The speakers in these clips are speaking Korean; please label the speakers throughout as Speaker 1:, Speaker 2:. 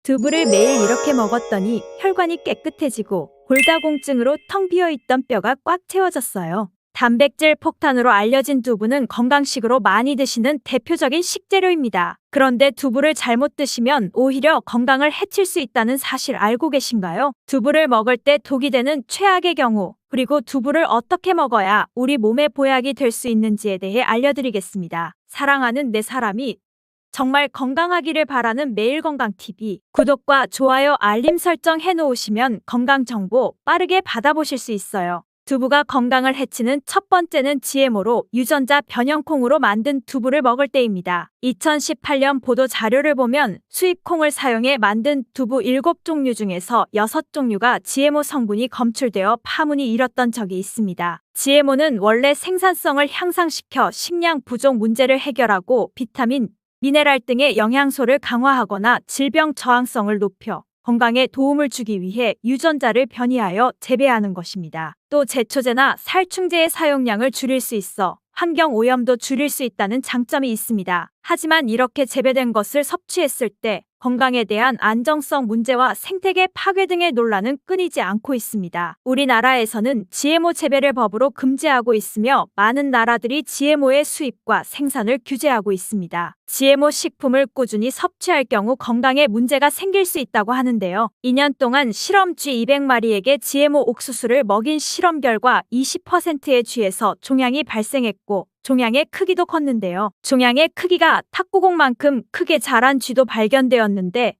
Speaker 1: 두부를 매일 이렇게 먹었더니 혈관이 깨끗해지고 골다공증으로 텅 비어있던 뼈가 꽉 채워졌어요. 단백질 폭탄으로 알려진 두부는 건강식으로 많이 드시는 대표적인 식재료입니다. 그런데 두부를 잘못 드시면 오히려 건강을 해칠 수 있다는 사실 알고 계신가요? 두부를 먹을 때 독이 되는 최악의 경우, 그리고 두부를 어떻게 먹어야 우리 몸에 보약이 될 수 있는지에 대해 알려드리겠습니다. 사랑하는 내 사람이 정말 건강하기를 바라는 매일건강TV 구독과 좋아요 알림 설정 해놓으시면 건강정보 빠르게 받아보실 수 있어요. 두부가 건강을 해치는 첫 번째는 GMO로 유전자 변형콩으로 만든 두부를 먹을 때입니다. 2018년 보도 자료를 보면 수입콩을 사용해 만든 두부 7종류 중에서 6종류가 GMO 성분이 검출되어 파문이 일었던 적이 있습니다. GMO는 원래 생산성을 향상시켜 식량 부족 문제를 해결하고 비타민, 미네랄 등의 영양소를 강화하거나 질병 저항성을 높여 건강에 도움을 주기 위해 유전자를 변이하여 재배하는 것입니다. 또 제초제나 살충제의 사용량을 줄일 수 있어 환경 오염도 줄일 수 있다는 장점이 있습니다. 하지만 이렇게 재배된 것을 섭취했을 때 건강에 대한 안정성 문제와 생태계 파괴 등의 논란은 끊이지 않고 있습니다. 우리나라에서는 GMO 재배를 법으로 금지하고 있으며 많은 나라들이 GMO의 수입과 생산을 규제하고 있습니다. GMO 식품을 꾸준히 섭취할 경우 건강에 문제가 생길 수 있다고 하는데요. 2년 동안 실험 쥐 200마리에게 GMO 옥수수를 먹인 실험 결과 20%의 쥐에서 종양이 발생했고 종양의 크기도 컸는데요. 종양의 크기가 탁구공만큼 크게 자란 쥐도 발견되었는데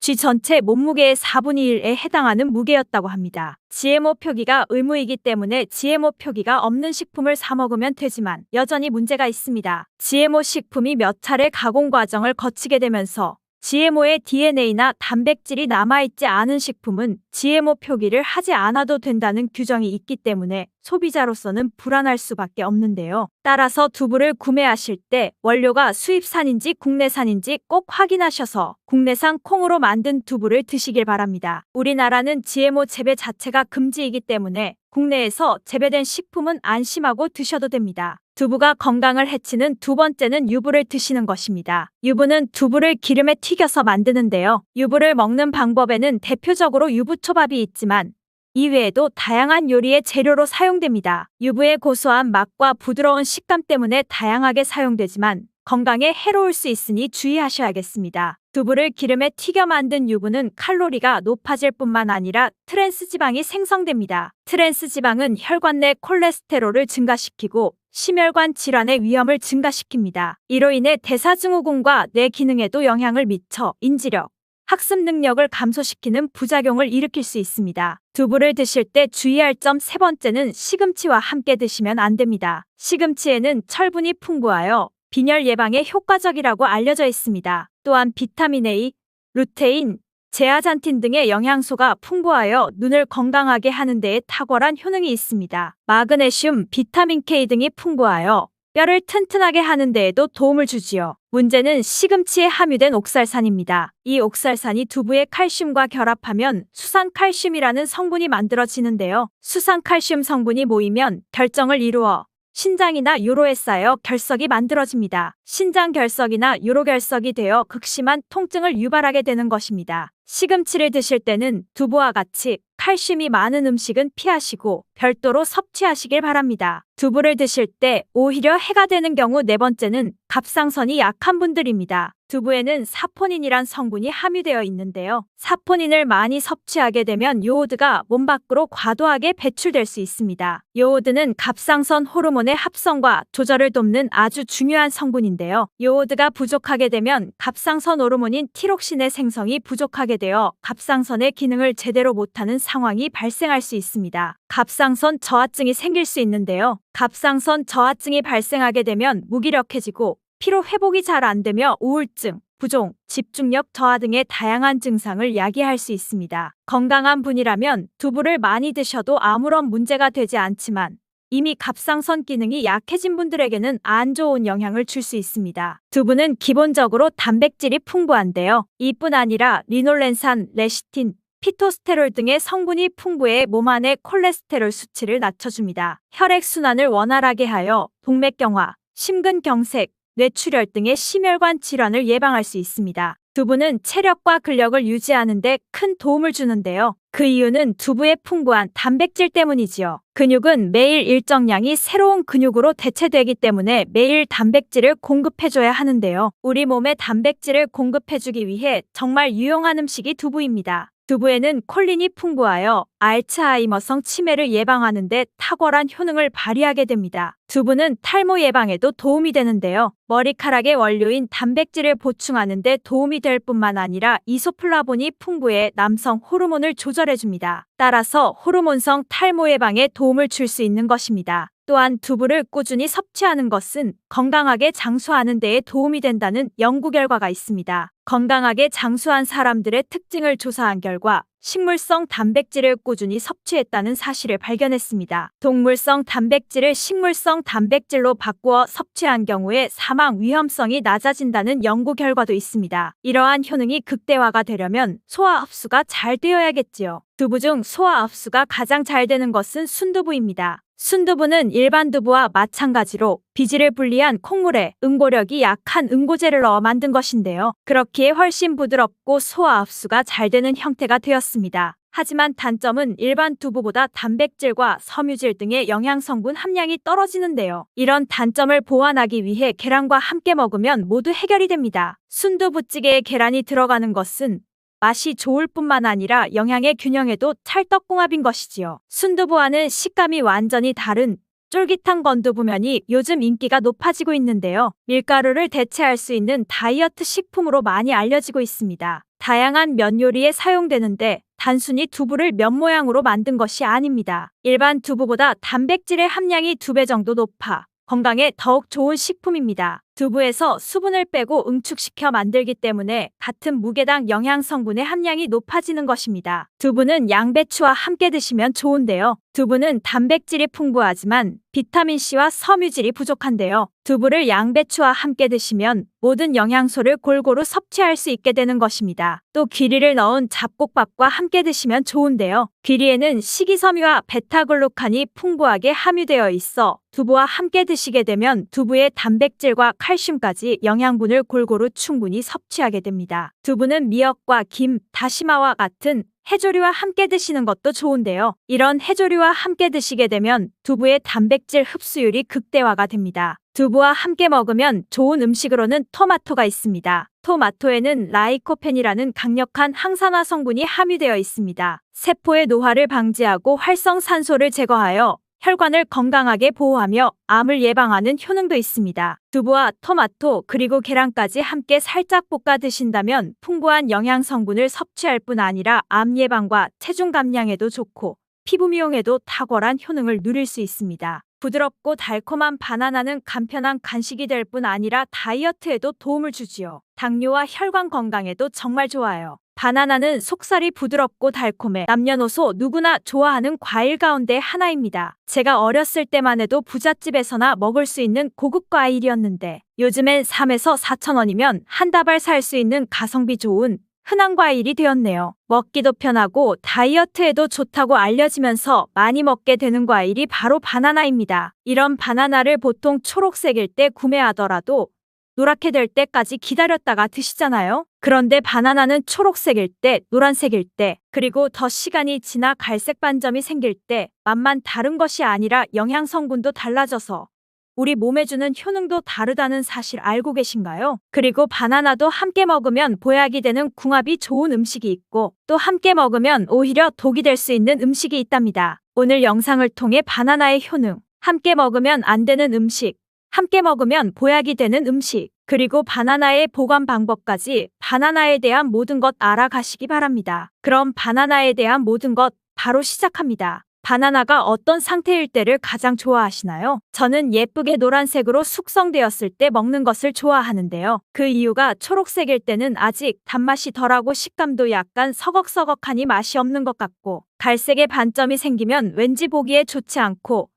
Speaker 1: 쥐 전체 몸무게의 4분의 1에 해당하는 무게였다고 합니다. GMO 표기가 의무이기 때문에 GMO 표기가 없는 식품을 사 먹으면 되지만 여전히 문제가 있습니다. GMO 식품이 몇 차례 가공 과정을 거치게 되면서 GMO의 DNA나 단백질이 남아있지 않은 식품은 GMO 표기를 하지 않아도 된다는 규정이 있기 때문에 소비자로서는 불안할 수밖에 없는데요. 따라서 두부를 구매하실 때 원료가 수입산인지 국내산인지 꼭 확인하셔서 국내산 콩으로 만든 두부를 드시길 바랍니다. 우리나라는 GMO 재배 자체가 금지이기 때문에 국내에서 재배된 식품은 안심하고 드셔도 됩니다. 두부가 건강을 해치는 두 번째는 유부를 드시는 것입니다. 유부는 두부를 기름에 튀겨서 만드는데요. 유부를 먹는 방법에는 대표적으로 유부초밥이 있지만 이외에도 다양한 요리의 재료로 사용됩니다. 유부의 고소한 맛과 부드러운 식감 때문에 다양하게 사용되지만 건강에 해로울 수 있으니 주의하셔야겠습니다. 두부를 기름에 튀겨 만든 유부는 칼로리가 높아질 뿐만 아니라 트랜스지방이 생성됩니다. 트랜스지방은 혈관 내 콜레스테롤을 증가시키고 심혈관 질환의 위험을 증가시킵니다. 이로 인해 대사증후군과 뇌 기능에도 영향을 미쳐 인지력, 학습 능력을 감소시키는 부작용을 일으킬 수 있습니다. 두부를 드실 때 주의할 점 세 번째는 시금치와 함께 드시면 안 됩니다. 시금치에는 철분이 풍부하여 빈혈 예방에 효과적이라고 알려져 있습니다. 또한 비타민 A, 루테인, 제아잔틴 등의 영양소가 풍부하여 눈을 건강하게 하는 데에 탁월한 효능이 있습니다. 마그네슘, 비타민 K 등이 풍부하여 뼈를 튼튼하게 하는 데에도 도움을 주지요. 문제는 시금치에 함유된 옥살산입니다. 이 옥살산이 두부의 칼슘과 결합하면 수산칼슘이라는 성분이 만들어지는데요. 수산칼슘 성분이 모이면 결정을 이루어 신장이나 요로에 쌓여 결석이 만들어집니다. 신장 결석이나 요로 결석이 되어 극심한 통증을 유발하게 되는 것입니다. 시금치를 드실 때는 두부와 같이 칼슘이 많은 음식은 피하시고 별도로 섭취하시길 바랍니다. 두부를 드실 때 오히려 해가 되는 경우 네 번째는 갑상선이 약한 분들입니다. 두부에는 사포닌이란 성분이 함유되어 있는데요. 사포닌을 많이 섭취하게 되면 요오드가 몸 밖으로 과도하게 배출될 수 있습니다. 요오드는 갑상선 호르몬의 합성과 조절을 돕는 아주 중요한 성분인데요. 요오드가 부족하게 되면 갑상선 호르몬인 티록신의 생성이 부족하게 되어 갑상선의 기능을 제대로 못하는 상황이 발생할 수 있습니다. 갑상선 저하증이 생길 수 있는데요. 갑상선 저하증이 발생하게 되면 무기력해지고 피로 회복이 잘 안 되며 우울증, 부종, 집중력 저하 등의 다양한 증상을 야기할 수 있습니다. 건강한 분이라면 두부를 많이 드셔도 아무런 문제가 되지 않지만 이미 갑상선 기능이 약해진 분들에게는 안 좋은 영향을 줄 수 있습니다. 두부는 기본적으로 단백질이 풍부한데요. 이뿐 아니라 리놀렌산, 레시틴, 피토스테롤 등의 성분이 풍부해 몸 안의 콜레스테롤 수치를 낮춰줍니다. 혈액순환을 원활하게 하여 동맥경화, 심근경색, 뇌출혈 등의 심혈관 질환을 예방할 수 있습니다. 두부는 체력과 근력을 유지하는 데 큰 도움을 주는데요. 그 이유는 두부의 풍부한 단백질 때문이지요. 근육은 매일 일정량이 새로운 근육으로 대체되기 때문에 매일 단백질을 공급해줘야 하는데요. 우리 몸에 단백질을 공급해주기 위해 정말 유용한 음식이 두부입니다. 두부에는 콜린이 풍부하여 알츠하이머성 치매를 예방하는 데 탁월한 효능을 발휘하게 됩니다. 두부는 탈모 예방에도 도움이 되는데요. 머리카락의 원료인 단백질을 보충하는 데 도움이 될 뿐만 아니라 이소플라본이 풍부해 남성 호르몬을 조절해줍니다. 따라서 호르몬성 탈모 예방에 도움을 줄 수 있는 것입니다. 또한 두부를 꾸준히 섭취하는 것은 건강하게 장수하는 데에 도움이 된다는 연구 결과가 있습니다. 건강하게 장수한 사람들의 특징을 조사한 결과 식물성 단백질을 꾸준히 섭취했다는 사실을 발견했습니다. 동물성 단백질을 식물성 단백질로 바꾸어 섭취한 경우에 사망 위험성이 낮아진다는 연구 결과도 있습니다. 이러한 효능이 극대화가 되려면 소화 흡수가 잘 되어야겠지요. 두부 중 소화 흡수가 가장 잘 되는 것은 순두부입니다. 순두부는 일반 두부와 마찬가지로 비질을 분리한 콩물에 응고력이 약한 응고제를 넣어 만든 것인데요. 그렇기에 훨씬 부드럽고 소화 흡수가 잘 되는 형태가 되었습니다. 하지만 단점은 일반 두부보다 단백질과 섬유질 등의 영양 성분 함량이 떨어지는데요. 이런 단점을 보완하기 위해 계란과 함께 먹으면 모두 해결이 됩니다. 순두부찌개에 계란이 들어가는 것은 맛이 좋을 뿐만 아니라 영양의 균형에도 찰떡궁합인 것이지요. 순두부와는 식감이 완전히 다른 쫄깃한 건두부면이 요즘 인기가 높아지고 있는데요. 밀가루를 대체할 수 있는 다이어트 식품으로 많이 알려지고 있습니다. 다양한 면 요리에 사용되는데 단순히 두부를 면 모양으로 만든 것이 아닙니다. 일반 두부보다 단백질의 함량이 2배 정도 높아 건강에 더욱 좋은 식품입니다. 두부에서 수분을 빼고 응축시켜 만들기 때문에 같은 무게당 영양 성분의 함량이 높아지는 것입니다. 두부는 양배추와 함께 드시면 좋은데요. 두부는 단백질이 풍부하지만 비타민C와 섬유질이 부족한데요. 두부를 양배추와 함께 드시면 모든 영양소를 골고루 섭취할 수 있게 되는 것입니다. 또 귀리를 넣은 잡곡밥과 함께 드시면 좋은데요. 귀리에는 식이섬유와 베타글루칸이 풍부하게 함유되어 있어 두부와 함께 드시게 되면 두부의 단백질과 칼슘까지 영양분을 골고루 충분히 섭취하게 됩니다. 두부는 미역과 김, 다시마와 같은 해조류와 함께 드시는 것도 좋은데요. 이런 해조류와 함께 드시게 되면 두부의 단백질 흡수율이 극대화가 됩니다. 두부와 함께 먹으면 좋은 음식으로는 토마토가 있습니다. 토마토에는 라이코펜이라는 강력한 항산화 성분이 함유되어 있습니다. 세포의 노화를 방지하고 활성산소를 제거하여 혈관을 건강하게 보호하며 암을 예방하는 효능도 있습니다. 두부와 토마토 그리고 계란까지 함께 살짝 볶아 드신다면 풍부한 영양 성분을 섭취할 뿐 아니라 암 예방과 체중 감량에도 좋고 피부 미용에도 탁월한 효능을 누릴 수 있습니다. 부드럽고 달콤한 바나나는 간편한 간식이 될 뿐 아니라 다이어트에도 도움을 주지요. 당뇨와 혈관 건강에도 정말 좋아요. 바나나는 속살이 부드럽고 달콤해 남녀노소 누구나 좋아하는 과일 가운데 하나입니다. 제가 어렸을 때만 해도 부잣집에서나 먹을 수 있는 고급 과일이었는데 요즘엔 3에서 4천 원이면 한 다발 살 수 있는 가성비 좋은 흔한 과일이 되었네요. 먹기도 편하고 다이어트에도 좋다고 알려지면서 많이 먹게 되는 과일이 바로 바나나입니다. 이런 바나나를 보통 초록색일 때 구매하더라도 노랗게 될 때까지 기다렸다가 드시잖아요. 그런데 바나나는 초록색일 때, 노란색일 때, 그리고 더 시간이 지나 갈색 반점이 생길 때 맛만 다른 것이 아니라 영양 성분도 달라져서 우리 몸에 주는 효능도 다르다는 사실 알고 계신가요? 그리고 바나나도 함께 먹으면 보약이 되는 궁합이 좋은 음식이 있고 또 함께 먹으면 오히려 독이 될 수 있는 음식이 있답니다. 오늘 영상을 통해 바나나의 효능, 함께 먹으면 안 되는 음식, 함께 먹으면 보약이 되는 음식, 그리고 바나나의 보관 방법까지 바나나에 대한 모든 것 알아가시기 바랍니다. 그럼 바나나에 대한 모든 것 바로 시작합니다. 바나나가 어떤 상태일 때를 가장 좋아하시나요? 저는 예쁘게 노란색으로 숙성되었을 때 먹는 것을 좋아하는데요. 그 이유가 초록색일 때는 아직 단맛이 덜하고 식감도 약간 서걱서걱하니 맛이 없는 것 같고 갈색의 반점이 생기면 왠지 보기에 좋지 않고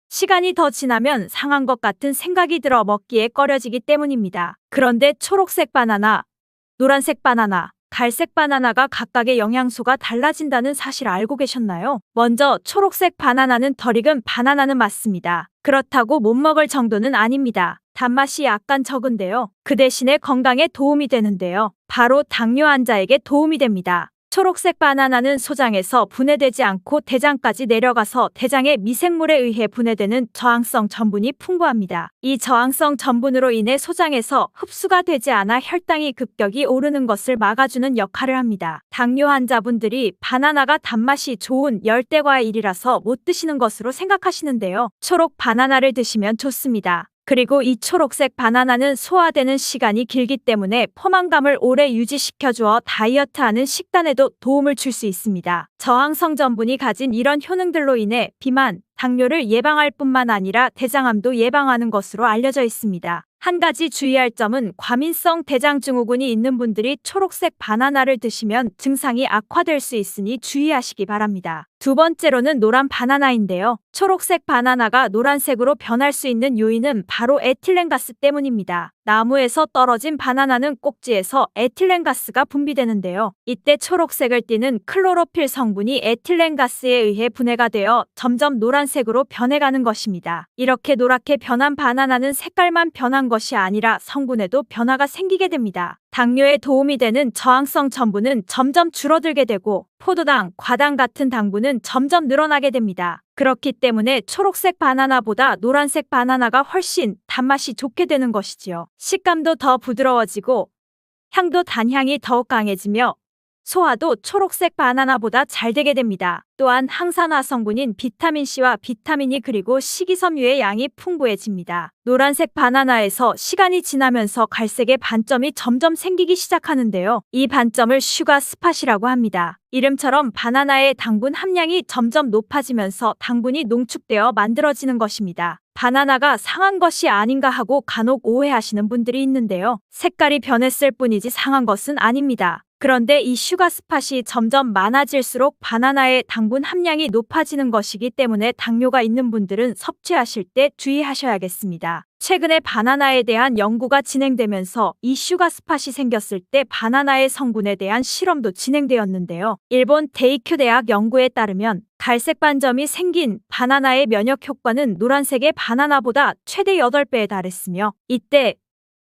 Speaker 1: 시간이 더 지나면 상한 것 같은 생각이 들어 먹기에 꺼려지기 때문입니다. 그런데 초록색 바나나, 노란색 바나나, 갈색 바나나가 각각의 영양소가 달라진다는 사실 알고 계셨나요? 먼저 초록색 바나나는 덜 익은 바나나는 맞습니다. 그렇다고 못 먹을 정도는 아닙니다. 단맛이 약간 적은데요. 그 대신에 건강에 도움이 되는데요. 바로 당뇨 환자에게 도움이 됩니다. 초록색 바나나는 소장에서 분해되지 않고 대장까지 내려가서 대장의 미생물에 의해 분해되는 저항성 전분이 풍부합니다. 이 저항성 전분으로 인해 소장에서 흡수가 되지 않아 혈당이 급격히 오르는 것을 막아주는 역할을 합니다. 당뇨 환자분들이 바나나가 단맛이 좋은 열대과일이라서 못 드시는 것으로 생각하시는데요. 초록 바나나를 드시면 좋습니다. 그리고 이 초록색 바나나는 소화되는 시간이 길기 때문에 포만감을 오래 유지시켜주어 다이어트하는 식단에도 도움을 줄 수 있습니다. 저항성 전분이 가진 이런 효능들로 인해 비만, 당뇨를 예방할 뿐만 아니라 대장암도 예방하는 것으로 알려져 있습니다. 한 가지 주의할 점은 과민성 대장증후군이 있는 분들이 초록색 바나나를 드시면 증상이 악화될 수 있으니 주의하시기 바랍니다. 두 번째로는 노란 바나나인데요. 초록색 바나나가 노란색으로 변할 수 있는 요인은 바로 에틸렌가스 때문입니다. 나무에서 떨어진 바나나는 꼭지에서 에틸렌가스가 분비되는데요. 이때 초록색을 띠는 클로로필 성분이 에틸렌가스에 의해 분해가 되어 점점 노란색으로 변해가는 것입니다. 이렇게 노랗게 변한 바나나는 색깔만 변한 것이 아니라 성분에도 변화가 생기게 됩니다. 당뇨에 도움이 되는 저항성 전분은 점점 줄어들게 되고 포도당, 과당 같은 당분은 점점 늘어나게 됩니다. 그렇기 때문에 초록색 바나나보다 노란색 바나나가 훨씬 단맛이 좋게 되는 것이지요. 식감도 더 부드러워지고 향도 단향이 더욱 강해지며 소화도 초록색 바나나보다 잘 되게 됩니다. 또한 항산화 성분인 비타민C와 비타민이 그리고 식이섬유의 양이 풍부해집니다. 노란색 바나나에서 시간이 지나면서 갈색의 반점이 점점 생기기 시작하는데요. 이 반점을 슈가 스팟이라고 합니다. 이름처럼 바나나의 당분 함량이 점점 높아지면서 당분이 농축되어 만들어지는 것입니다. 바나나가 상한 것이 아닌가 하고 간혹 오해하시는 분들이 있는데요. 색깔이 변했을 뿐이지 상한 것은 아닙니다. 그런데 이 슈가 스팟이 점점 많아질수록 바나나의 당분 함량이 높아지는 것이기 때문에 당뇨가 있는 분들은 섭취하실 때 주의하셔야겠습니다. 최근에 바나나에 대한 연구가 진행되면서 이 슈가 스팟이 생겼을 때 바나나의 성분에 대한 실험도 진행되었는데요. 일본 데이큐 대학 연구에 따르면 갈색 반점이 생긴 바나나의 면역 효과는 노란색의 바나나보다 최대 8배에 달했으며 이때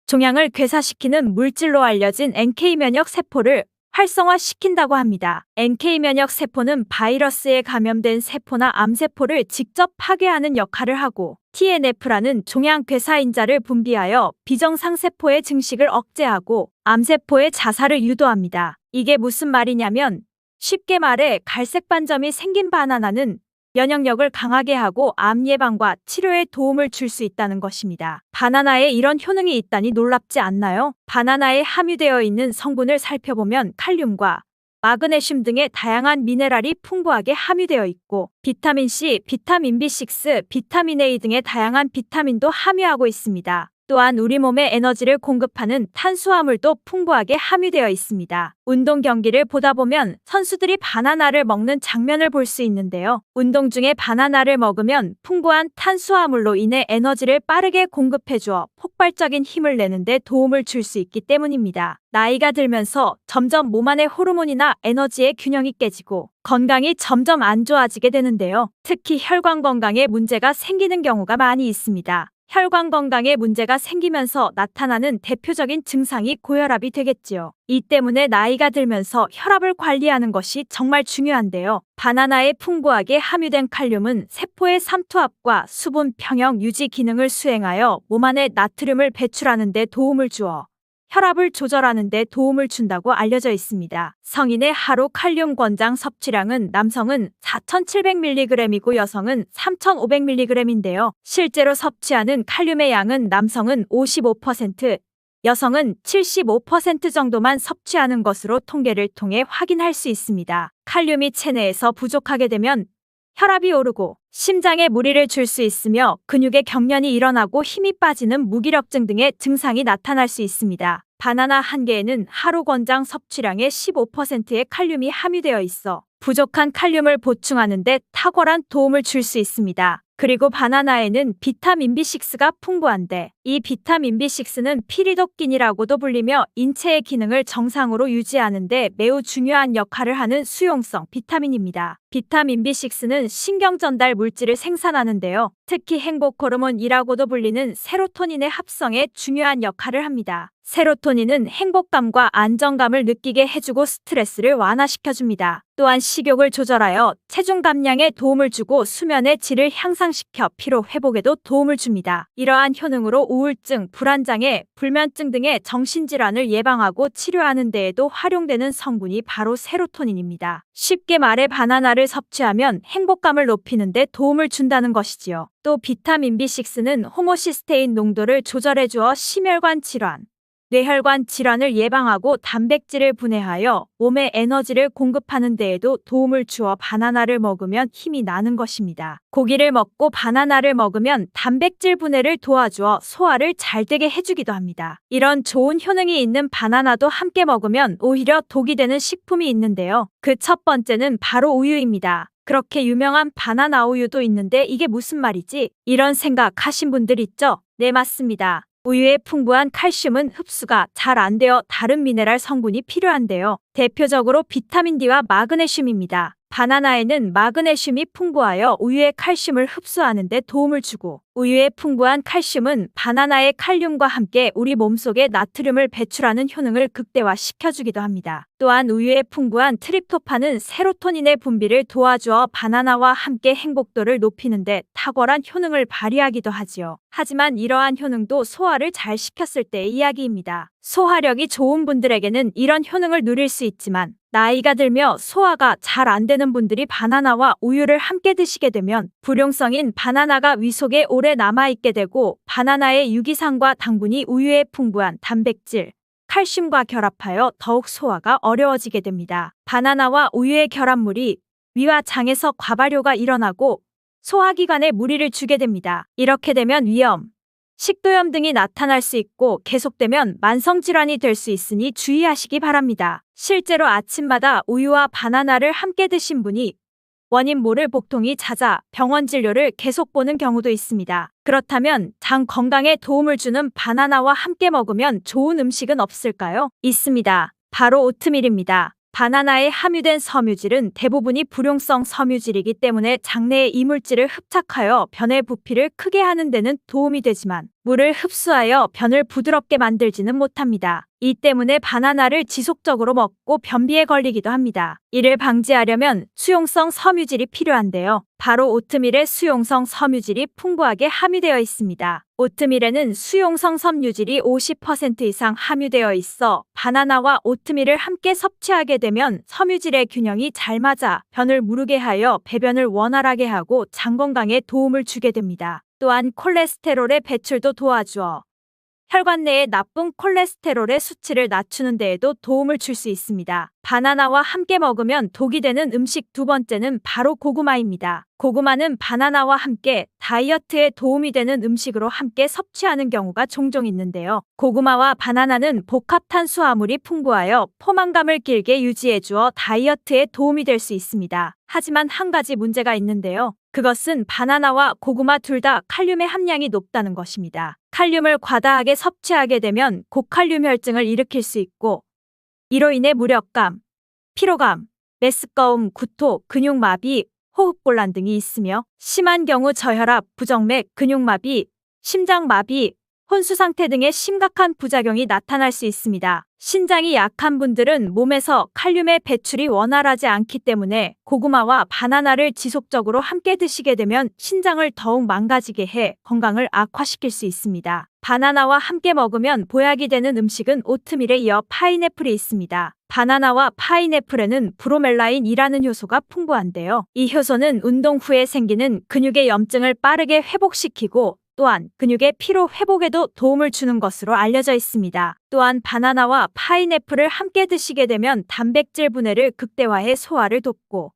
Speaker 1: 종양을 괴사시키는 물질로 알려진 NK 면역 세포를 활성화시킨다고 합니다. NK 면역 세포는 바이러스에 감염된 세포나 암세포를 직접 파괴하는 역할을 하고 TNF라는 종양 괴사인자를 분비하여 비정상 세포의 증식을 억제하고 암세포의 자살을 유도합니다. 이게 무슨 말이냐면 쉽게 말해 갈색 반점이 생긴 바나나는 면역력을 강하게 하고 암 예방과 치료에 도움을 줄 수 있다는 것입니다. 바나나에 이런 효능이 있다니 놀랍지 않나요? 바나나에 함유되어 있는 성분을 살펴보면 칼륨과 마그네슘 등의 다양한 미네랄이 풍부하게 함유되어 있고 비타민C, 비타민 B6, 비타민 A 등의 다양한 비타민도 함유하고 있습니다. 또한 우리 몸에 에너지를 공급하는 탄수화물도 풍부하게 함유되어 있습니다. 운동 경기를 보다 보면 선수들이 바나나를 먹는 장면을 볼 수 있는데요. 운동 중에 바나나를 먹으면 풍부한 탄수화물로 인해 에너지를 빠르게 공급해주어 폭발적인 힘을 내는데 도움을 줄 수 있기 때문입니다. 나이가 들면서 점점 몸 안의 호르몬이나 에너지의 균형이 깨지고 건강이 점점 안 좋아지게 되는데요. 특히 혈관 건강에 문제가 생기는 경우가 많이 있습니다. 혈관 건강에 문제가 생기면서 나타나는 대표적인 증상이 고혈압이 되겠지요. 이 때문에 나이가 들면서 혈압을 관리하는 것이 정말 중요한데요. 바나나에 풍부하게 함유된 칼륨은 세포의 삼투압과 수분 평형 유지 기능을 수행하여 몸 안에 나트륨을 배출하는 데 도움을 주어 혈압을 조절하는 데 도움을 준다고 알려져 있습니다. 성인의 하루 칼륨 권장 섭취량은 남성은 4,700mg이고 여성은 3,500mg인데요. 실제로 섭취하는 칼륨의 양은 남성은 55%, 여성은 75% 정도만 섭취하는 것으로 통계를 통해 확인할 수 있습니다. 칼륨이 체내에서 부족하게 되면 혈압이 오르고 심장에 무리를 줄 수 있으며 근육의 경련이 일어나고 힘이 빠지는 무기력증 등의 증상이 나타날 수 있습니다. 바나나 한 개에는 하루 권장 섭취량의 15%의 칼륨이 함유되어 있어 부족한 칼륨을 보충하는 데 탁월한 도움을 줄 수 있습니다. 그리고 바나나에는 비타민 B6가 풍부한데 이 비타민 B6는 피리도킨이라고도 불리며 인체의 기능을 정상으로 유지하는 데 매우 중요한 역할을 하는 수용성 비타민입니다. 비타민 B6는 신경 전달 물질을 생산하는데요. 특히 행복 호르몬이라고도 불리는 세로토닌의 합성에 중요한 역할을 합니다. 세로토닌은 행복감과 안정감을 느끼게 해주고 스트레스를 완화시켜줍니다. 또한 식욕을 조절하여 체중 감량에 도움을 주고 수면의 질을 향상시켜 피로 회복에도 도움을 줍니다. 이러한 효능으로 우울증, 불안장애, 불면증 등의 정신질환을 예방하고 치료하는 데에도 활용되는 성분이 바로 세로토닌입니다. 쉽게 말해 바나나를 섭취하면 행복감을 높이는 데 도움을 준다는 것이지요. 또 비타민 B6는 호모시스테인 농도를 조절해 주어 심혈관 질환, 뇌혈관 질환을 예방하고 단백질을 분해하여 몸에 에너지를 공급하는 데에도 도움을 주어 바나나를 먹으면 힘이 나는 것입니다. 고기를 먹고 바나나를 먹으면 단백질 분해를 도와주어 소화를 잘 되게 해주기도 합니다. 이런 좋은 효능이 있는 바나나도 함께 먹으면 오히려 독이 되는 식품이 있는데요. 그 첫 번째는 바로 우유입니다. 그렇게 유명한 바나나 우유도 있는데 이게 무슨 말이지? 이런 생각하신 분들 있죠? 네, 맞습니다. 우유에 풍부한 칼슘은 흡수가 잘 안 되어 다른 미네랄 성분이 필요한데요. 대표적으로 비타민 D와 마그네슘입니다. 바나나에는 마그네슘이 풍부하여 우유의 칼슘을 흡수하는 데 도움을 주고 우유에 풍부한 칼슘은 바나나의 칼륨과 함께 우리 몸속에 나트륨을 배출하는 효능을 극대화시켜주기도 합니다. 또한 우유에 풍부한 트립토판은 세로토닌의 분비를 도와주어 바나나와 함께 행복도를 높이는 데 탁월한 효능을 발휘하기도 하지요. 하지만 이러한 효능도 소화를 잘 시켰을 때의 이야기입니다. 소화력이 좋은 분들에게는 이런 효능을 누릴 수 있지만 나이가 들며 소화가 잘 안 되는 분들이 바나나와 우유를 함께 드시게 되면 불용성인 바나나가 위 속에 오래 남아있게 되고 바나나의 유기산과 당분이 우유에 풍부한 단백질, 칼슘과 결합하여 더욱 소화가 어려워지게 됩니다. 바나나와 우유의 결합물이 위와 장에서 과발효가 일어나고 소화기관에 무리를 주게 됩니다. 이렇게 되면 위염, 식도염 등이 나타날 수 있고 계속되면 만성질환이 될 수 있으니 주의하시기 바랍니다. 실제로 아침마다 우유와 바나나를 함께 드신 분이 원인 모를 복통이 잦아 병원 진료를 계속 보는 경우도 있습니다. 그렇다면 장 건강에 도움을 주는 바나나와 함께 먹으면 좋은 음식은 없을까요? 있습니다. 바로 오트밀입니다. 바나나에 함유된 섬유질은 대부분이 불용성 섬유질이기 때문에 장내의 이물질을 흡착하여 변의 부피를 크게 하는 데는 도움이 되지만 물을 흡수하여 변을 부드럽게 만들지는 못합니다. 이 때문에 바나나를 지속적으로 먹고 변비에 걸리기도 합니다. 이를 방지하려면 수용성 섬유질이 필요한데요. 바로 오트밀에 수용성 섬유질이 풍부하게 함유되어 있습니다. 오트밀에는 수용성 섬유질이 50% 이상 함유되어 있어 바나나와 오트밀을 함께 섭취하게 되면 섬유질의 균형이 잘 맞아 변을 무르게 하여 배변을 원활하게 하고 장 건강에 도움을 주게 됩니다. 또한 콜레스테롤의 배출도 도와주어 혈관 내의 나쁜 콜레스테롤의 수치를 낮추는 데에도 도움을 줄 수 있습니다. 바나나와 함께 먹으면 독이 되는 음식 두 번째는 바로 고구마입니다. 고구마는 바나나와 함께 다이어트에 도움이 되는 음식으로 함께 섭취하는 경우가 종종 있는데요. 고구마와 바나나는 복합 탄수화물이 풍부하여 포만감을 길게 유지해 주어 다이어트에 도움이 될 수 있습니다. 하지만 한 가지 문제가 있는데요. 그것은 바나나와 고구마 둘 다 칼륨의 함량이 높다는 것입니다. 칼륨을 과다하게 섭취하게 되면 고칼륨 혈증을 일으킬 수 있고 이로 인해 무력감, 피로감, 메스꺼움, 구토, 근육마비, 호흡곤란 등이 있으며 심한 경우 저혈압, 부정맥, 근육마비, 심장마비, 혼수상태 등의 심각한 부작용이 나타날 수 있습니다. 신장이 약한 분들은 몸에서 칼륨의 배출이 원활하지 않기 때문에 고구마와 바나나를 지속적으로 함께 드시게 되면 신장을 더욱 망가지게 해 건강을 악화시킬 수 있습니다. 바나나와 함께 먹으면 보약이 되는 음식은 오트밀에 이어 파인애플이 있습니다. 바나나와 파인애플에는 브로멜라인이라는 효소가 풍부한데요. 이 효소는 운동 후에 생기는 근육의 염증을 빠르게 회복시키고 또한 근육의 피로 회복에도 도움을 주는 것으로 알려져 있습니다. 또한 바나나와 파인애플을 함께 드시게 되면 단백질 분해를 극대화해 소화를 돕고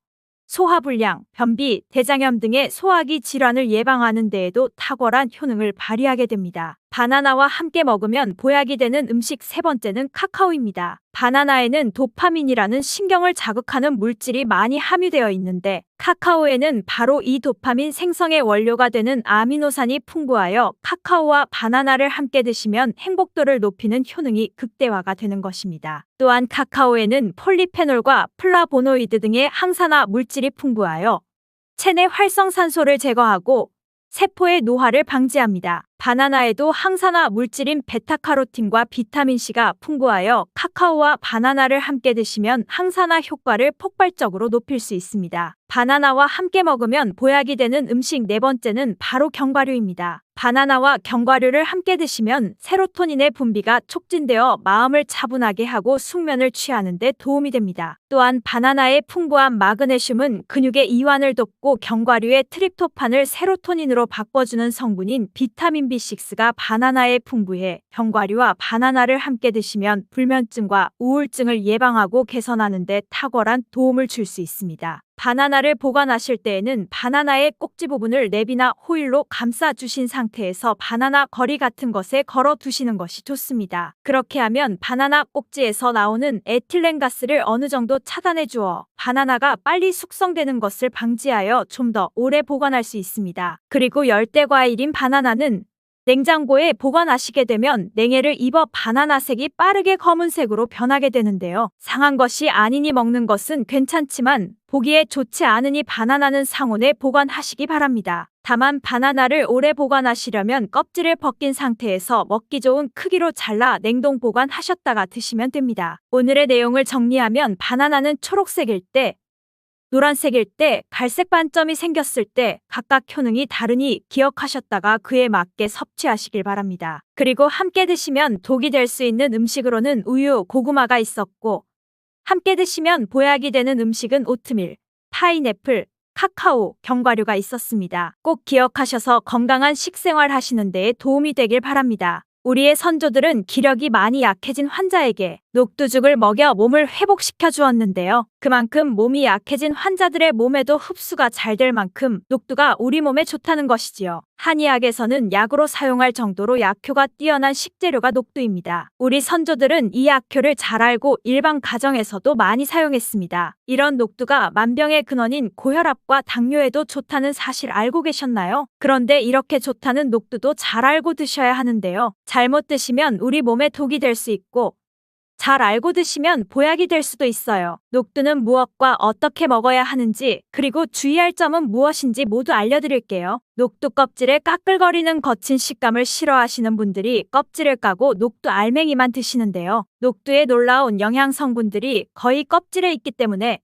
Speaker 1: 소화불량, 변비, 대장염 등의 소화기 질환을 예방하는 데에도 탁월한 효능을 발휘하게 됩니다. 바나나와 함께 먹으면 보약이 되는 음식 세 번째는 카카오입니다. 바나나에는 도파민이라는 신경을 자극하는 물질이 많이 함유되어 있는데 카카오에는 바로 이 도파민 생성의 원료가 되는 아미노산이 풍부하여 카카오와 바나나를 함께 드시면 행복도를 높이는 효능이 극대화가 되는 것입니다. 또한 카카오에는 폴리페놀과 플라보노이드 등의 항산화 물질이 풍부하여 체내 활성산소를 제거하고 세포의 노화를 방지합니다. 바나나에도 항산화 물질인 베타카로틴과 비타민C가 풍부하여 카카오와 바나나를 함께 드시면 항산화 효과를 폭발적으로 높일 수 있습니다. 바나나와 함께 먹으면 보약이 되는 음식 네 번째는 바로 견과류입니다. 바나나와 견과류를 함께 드시면 세로토닌의 분비가 촉진되어 마음을 차분하게 하고 숙면을 취하는 데 도움이 됩니다. 또한 바나나의 풍부한 마그네슘은 근육의 이완을 돕고 견과류의 트립토판을 세로토닌으로 바꿔주는 성분인 비타민 B6가 바나나에 풍부해 견과류와 바나나를 함께 드시면 불면증과 우울증을 예방하고 개선하는 데 탁월한 도움을 줄 수 있습니다. 바나나를 보관하실 때에는 바나나의 꼭지 부분을 랩이나 호일로 감싸주신 상태에서 바나나 거리 같은 것에 걸어 두시는 것이 좋습니다. 그렇게 하면 바나나 꼭지에서 나오는 에틸렌 가스를 어느 정도 차단해 주어 바나나가 빨리 숙성되는 것을 방지하여 좀 더 오래 보관할 수 있습니다. 그리고 열대과일인 바나나는 냉장고에 보관하시게 되면 냉해를 입어 바나나색이 빠르게 검은색으로 변하게 되는데요. 상한 것이 아니니 먹는 것은 괜찮지만 보기에 좋지 않으니 바나나는 상온에 보관하시기 바랍니다. 다만 바나나를 오래 보관하시려면 껍질을 벗긴 상태에서 먹기 좋은 크기로 잘라 냉동 보관하셨다가 드시면 됩니다. 오늘의 내용을 정리하면 바나나는 초록색일 때, 노란색일 때, 갈색 반점이 생겼을 때 각각 효능이 다르니 기억하셨다가 그에 맞게 섭취하시길 바랍니다. 그리고 함께 드시면 독이 될 수 있는 음식으로는 우유, 고구마가 있었고 함께 드시면 보약이 되는 음식은 오트밀, 파인애플, 카카오, 견과류가 있었습니다. 꼭 기억하셔서 건강한 식생활 하시는 데에 도움이 되길 바랍니다. 우리의 선조들은 기력이 많이 약해진 환자에게 녹두죽을 먹여 몸을 회복시켜 주었는데요. 그만큼 몸이 약해진 환자들의 몸에도 흡수가 잘 될 만큼 녹두가 우리 몸에 좋다는 것이지요. 한의학에서는 약으로 사용할 정도로 약효가 뛰어난 식재료가 녹두입니다. 우리 선조들은 이 약효를 잘 알고 일반 가정에서도 많이 사용했습니다. 이런 녹두가 만병의 근원인 고혈압과 당뇨에도 좋다는 사실 알고 계셨나요? 그런데 이렇게 좋다는 녹두도 잘 알고 드셔야 하는데요. 잘못 드시면 우리 몸에 독이 될 수 있고 잘 알고 드시면 보약이 될 수도 있어요. 녹두는 무엇과 어떻게 먹어야 하는지 그리고 주의할 점은 무엇인지 모두 알려드릴게요. 녹두 껍질에 까끌거리는 거친 식감을 싫어하시는 분들이 껍질을 까고 녹두 알맹이만 드시는데요. 녹두의 놀라운 영양 성분들이 거의 껍질에 있기 때문에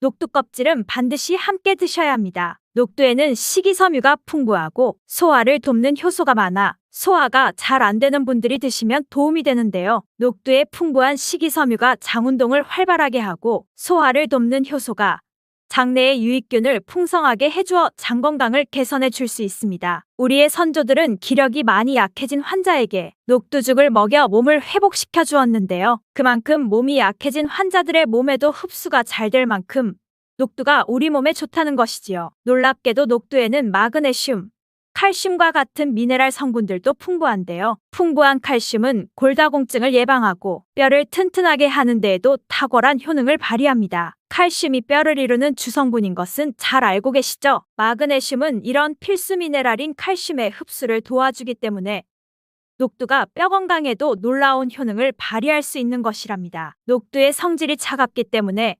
Speaker 1: 녹두 껍질은 반드시 함께 드셔야 합니다. 녹두에는 식이섬유가 풍부하고 소화를 돕는 효소가 많아 소화가 잘 안 되는 분들이 드시면 도움이 되는데요. 녹두의 풍부한 식이섬유가 장운동을 활발하게 하고 소화를 돕는 효소가 장내의 유익균을 풍성하게 해주어 장 건강을 개선해 줄 수 있습니다. 우리의 선조들은 기력이 많이 약해진 환자에게 녹두죽을 먹여 몸을 회복시켜 주었는데요. 그만큼 몸이 약해진 환자들의 몸에도 흡수가 잘 될 만큼 녹두가 우리 몸에 좋다는 것이지요. 놀랍게도 녹두에는 마그네슘, 칼슘과 같은 미네랄 성분들도 풍부한데요. 풍부한 칼슘은 골다공증을 예방하고 뼈를 튼튼하게 하는 데에도 탁월한 효능을 발휘합니다. 칼슘이 뼈를 이루는 주성분인 것은 잘 알고 계시죠? 마그네슘은 이런 필수 미네랄인 칼슘의 흡수를 도와주기 때문에 녹두가 뼈 건강에도 놀라운 효능을 발휘할 수 있는 것이랍니다. 녹두의 성질이 차갑기 때문에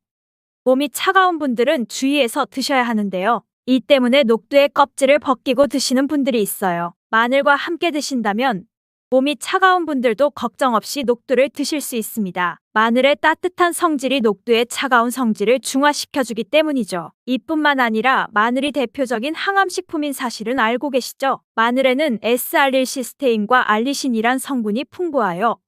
Speaker 1: 몸이 차가운 분들은 주의해서 드셔야 하는데요. 이 때문에 녹두의 껍질을 벗기고 드시는 분들이 있어요. 마늘과 함께 드신다면 몸이 차가운 분들도 걱정 없이 녹두를 드실 수 있습니다. 마늘의 따뜻한 성질이 녹두의 차가운 성질을 중화시켜주기 때문이죠. 이뿐만 아니라 마늘이 대표적인 항암식품인 사실은 알고 계시죠? 마늘에는 S알릴시스테인과 알리신이란 성분이 풍부하여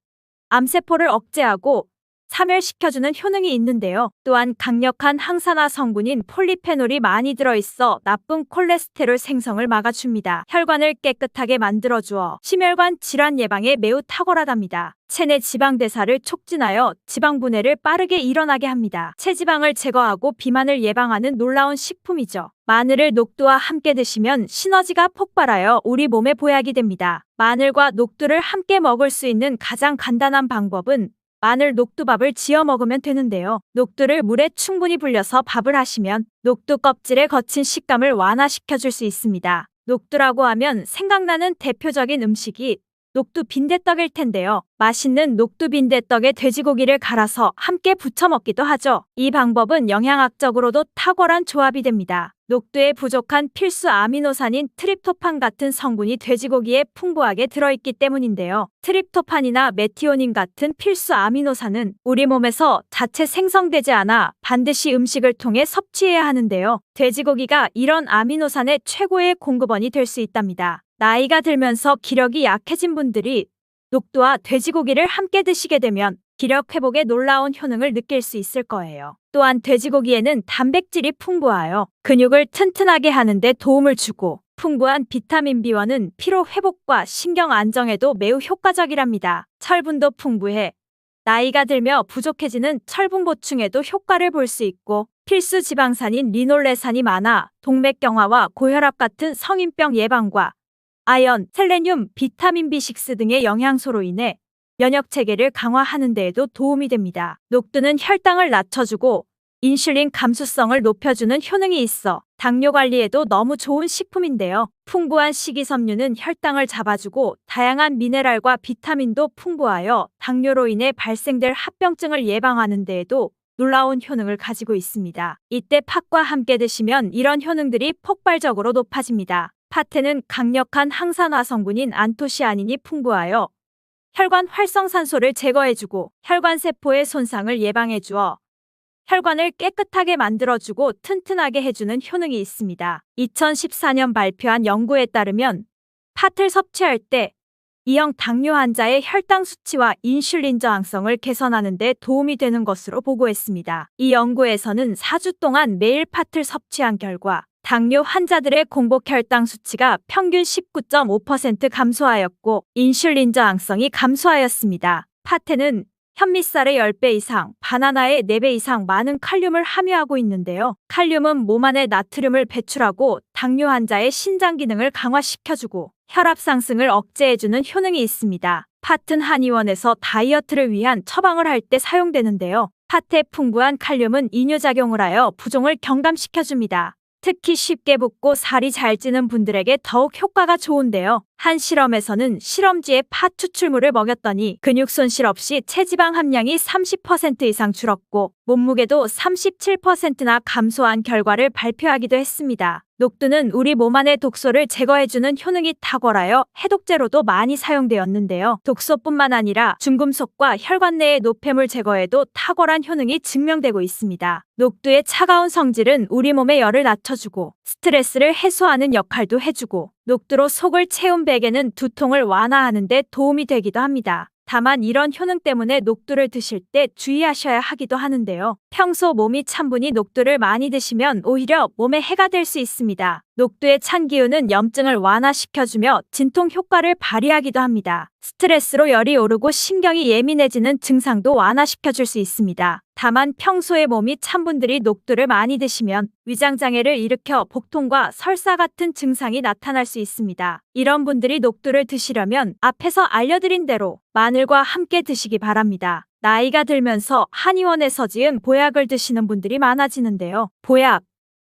Speaker 1: 암세포를 억제하고 사멸시켜주는 효능이 있는데요. 또한 강력한 항산화 성분인 폴리페놀이 많이 들어있어 나쁜 콜레스테롤 생성을 막아줍니다. 혈관을 깨끗하게 만들어주어 심혈관 질환 예방에 매우 탁월하답니다. 체내 지방 대사를 촉진하여 지방 분해를 빠르게 일어나게 합니다. 체지방을 제거하고 비만을 예방하는 놀라운 식품이죠. 마늘을 녹두와 함께 드시면 시너지가 폭발하여 우리 몸에 보약이 됩니다. 마늘과 녹두를 함께 먹을 수 있는 가장 간단한 방법은 마늘 녹두밥을 지어 먹으면 되는데요. 녹두를 물에 충분히 불려서 밥을 하시면 녹두 껍질의 거친 식감을 완화시켜줄 수 있습니다. 녹두라고 하면 생각나는 대표적인 음식이 녹두 빈대떡일 텐데요. 맛있는 녹두 빈대떡에 돼지고기를 갈아서 함께 부쳐 먹기도 하죠. 이 방법은 영양학적으로도 탁월한 조합이 됩니다. 녹두에 부족한 필수 아미노산인 트립토판 같은 성분이 돼지고기에 풍부하게 들어있기 때문인데요. 트립토판이나 메티오닌 같은 필수 아미노산은 우리 몸에서 자체 생성되지 않아 반드시 음식을 통해 섭취해야 하는데요. 돼지고기가 이런 아미노산의 최고의 공급원이 될 수 있답니다. 나이가 들면서 기력이 약해진 분들이 녹두와 돼지고기를 함께 드시게 되면 기력 회복에 놀라운 효능을 느낄 수 있을 거예요. 또한 돼지고기에는 단백질이 풍부하여 근육을 튼튼하게 하는데 도움을 주고 풍부한 비타민 B1은 피로 회복과 신경 안정에도 매우 효과적이랍니다. 철분도 풍부해 나이가 들며 부족해지는 철분 보충에도 효과를 볼 수 있고 필수 지방산인 리놀레산이 많아 동맥경화와 고혈압 같은 성인병 예방과 아연, 셀레늄, 비타민 B6 등의 영양소로 인해 면역체계를 강화하는 데에도 도움이 됩니다. 녹두는 혈당을 낮춰주고 인슐린 감수성을 높여주는 효능이 있어 당뇨 관리에도 너무 좋은 식품인데요. 풍부한 식이섬유는 혈당을 잡아주고 다양한 미네랄과 비타민도 풍부하여 당뇨로 인해 발생될 합병증을 예방하는 데에도 놀라운 효능을 가지고 있습니다. 이때 팥과 함께 드시면 이런 효능들이 폭발적으로 높아집니다. 팥에는 강력한 항산화 성분인 안토시아닌이 풍부하여 혈관 활성산소를 제거해주고 혈관세포의 손상을 예방해주어 혈관을 깨끗하게 만들어주고 튼튼하게 해주는 효능이 있습니다. 2014년 발표한 연구에 따르면 팥을 섭취할 때 E형 당뇨 환자의 혈당 수치와 인슐린 저항성을 개선하는 데 도움이 되는 것으로 보고했습니다. 이 연구에서는 4주 동안 매일 팥을 섭취한 결과 당뇨 환자들의 공복 혈당 수치가 평균 19.5% 감소하였고 인슐린 저항성이 감소하였습니다. 팥에는 현미쌀의 10배 이상, 바나나의 4배 이상 많은 칼륨을 함유하고 있는데요. 칼륨은 몸 안에 나트륨을 배출하고 당뇨 환자의 신장 기능을 강화시켜주고 혈압 상승을 억제해주는 효능이 있습니다. 팥은 한의원에서 다이어트를 위한 처방을 할 때 사용되는데요. 팥의 풍부한 칼륨은 이뇨작용을 하여 부종을 경감시켜줍니다. 특히 쉽게 붓고 살이 잘 찌는 분들에게 더욱 효과가 좋은데요. 한 실험에서는 실험쥐에 팥 추출물을 먹였더니 근육 손실 없이 체지방 함량이 30% 이상 줄었고 몸무게도 37%나 감소한 결과를 발표하기도 했습니다. 녹두는 우리 몸 안의 독소를 제거해주는 효능이 탁월하여 해독제로도 많이 사용되었는데요. 독소뿐만 아니라 중금속과 혈관 내의 노폐물 제거에도 탁월한 효능이 증명되고 있습니다. 녹두의 차가운 성질은 우리 몸의 열을 낮춰주고 스트레스를 해소하는 역할도 해주고 녹두로 속을 채운 베개는 두통을 완화하는 데 도움이 되기도 합니다. 다만 이런 효능 때문에 녹두를 드실 때 주의하셔야 하기도 하는데요. 평소 몸이 찬분이 녹두를 많이 드시면 오히려 몸에 해가 될 수 있습니다. 녹두의 찬 기운은 염증을 완화시켜주며 진통 효과를 발휘하기도 합니다. 스트레스로 열이 오르고 신경이 예민해지는 증상도 완화시켜줄 수 있습니다. 다만 평소에 몸이 찬 분들이 녹두를 많이 드시면 위장장애를 일으켜 복통과 설사 같은 증상이 나타날 수 있습니다. 이런 분들이 녹두를 드시려면 앞에서 알려드린 대로 마늘과 함께 드시기 바랍니다. 나이가 들면서 한의원에서 지은 보약을 드시는 분들이 많아지는데요. 보약,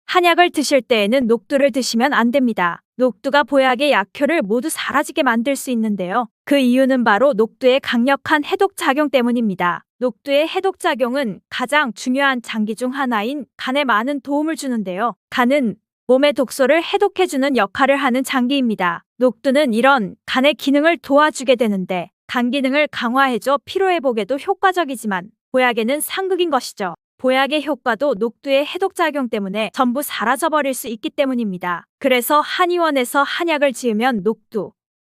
Speaker 1: 한약을 드실 때에는 녹두를 드시면 안 됩니다. 녹두가 보약의 약효를 모두 사라지게 만들 수 있는데요. 그 이유는 바로 녹두의 강력한 해독작용 때문입니다. 녹두의 해독작용은 가장 중요한 장기 중 하나인 간에 많은 도움을 주는데요. 간은 몸의 독소를 해독해주는 역할을 하는 장기입니다. 녹두는 이런 간의 기능을 도와주게 되는데 간 기능을 강화해줘 피로회복에도 효과적이지만 보약에는 상극인 것이죠. 보약의 효과도 녹두의 해독작용 때문에 전부 사라져버릴 수 있기 때문입니다. 그래서 한의원에서 한약을 지으면 녹두,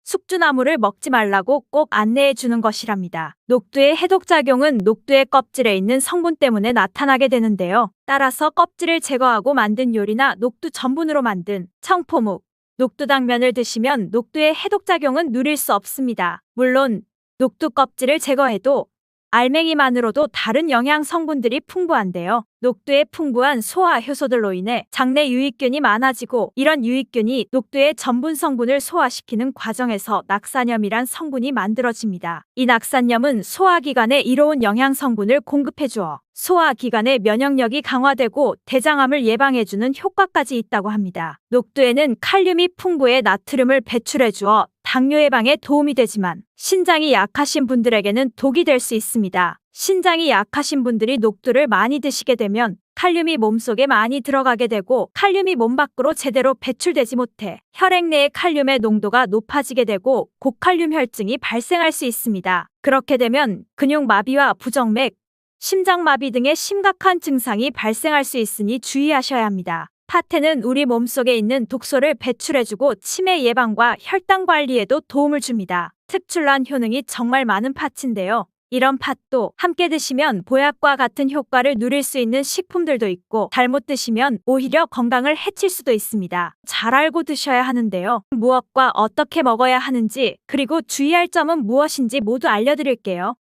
Speaker 1: 숙주나물을 먹지 말라고 꼭 안내해 주는 것이랍니다. 녹두의 해독작용은 녹두의 껍질에 있는 성분 때문에 나타나게 되는데요. 따라서 껍질을 제거하고 만든 요리나 녹두 전분으로 만든 청포묵, 녹두당면을 드시면 녹두의 해독작용은 누릴 수 없습니다. 물론 녹두 껍질을 제거해도 알맹이만으로도 다른 영양 성분들이 풍부한데요. 녹두의 풍부한 소화 효소들로 인해 장내 유익균이 많아지고 이런 유익균이 녹두의 전분 성분을 소화시키는 과정에서 낙산염이란 성분이 만들어집니다. 이 낙산염은 소화기관에 이로운 영양 성분을 공급해주어 소화기관의 면역력이 강화되고 대장암을 예방해주는 효과까지 있다고 합니다. 녹두에는 칼륨이 풍부해 나트륨을 배출해주어 당뇨 예방에 도움이 되지만 신장이 약하신 분들에게는 독이 될 수 있습니다. 신장이 약하신 분들이 녹두를 많이 드시게 되면 칼륨이 몸속에 많이 들어가게 되고 칼륨이 몸 밖으로 제대로 배출되지 못해 혈액 내의 칼륨의 농도가 높아지게 되고 고칼륨 혈증이 발생할 수 있습니다. 그렇게 되면 근육마비와 부정맥, 심장마비 등의 심각한 증상이 발생할 수 있으니 주의하셔야 합니다. 파테는 우리 몸속에 있는 독소를 배출해주고 치매 예방과 혈당 관리에도 도움을 줍니다. 특출난 효능이 정말 많은 팥인데요. 이런 팥도 함께 드시면 보약과 같은 효과를 누릴 수 있는 식품들도 있고 잘못 드시면 오히려 건강을 해칠 수도 있습니다. 잘 알고 드셔야 하는데요. 무엇과 어떻게 먹어야 하는지 그리고 주의할 점은 무엇인지 모두 알려드릴게요.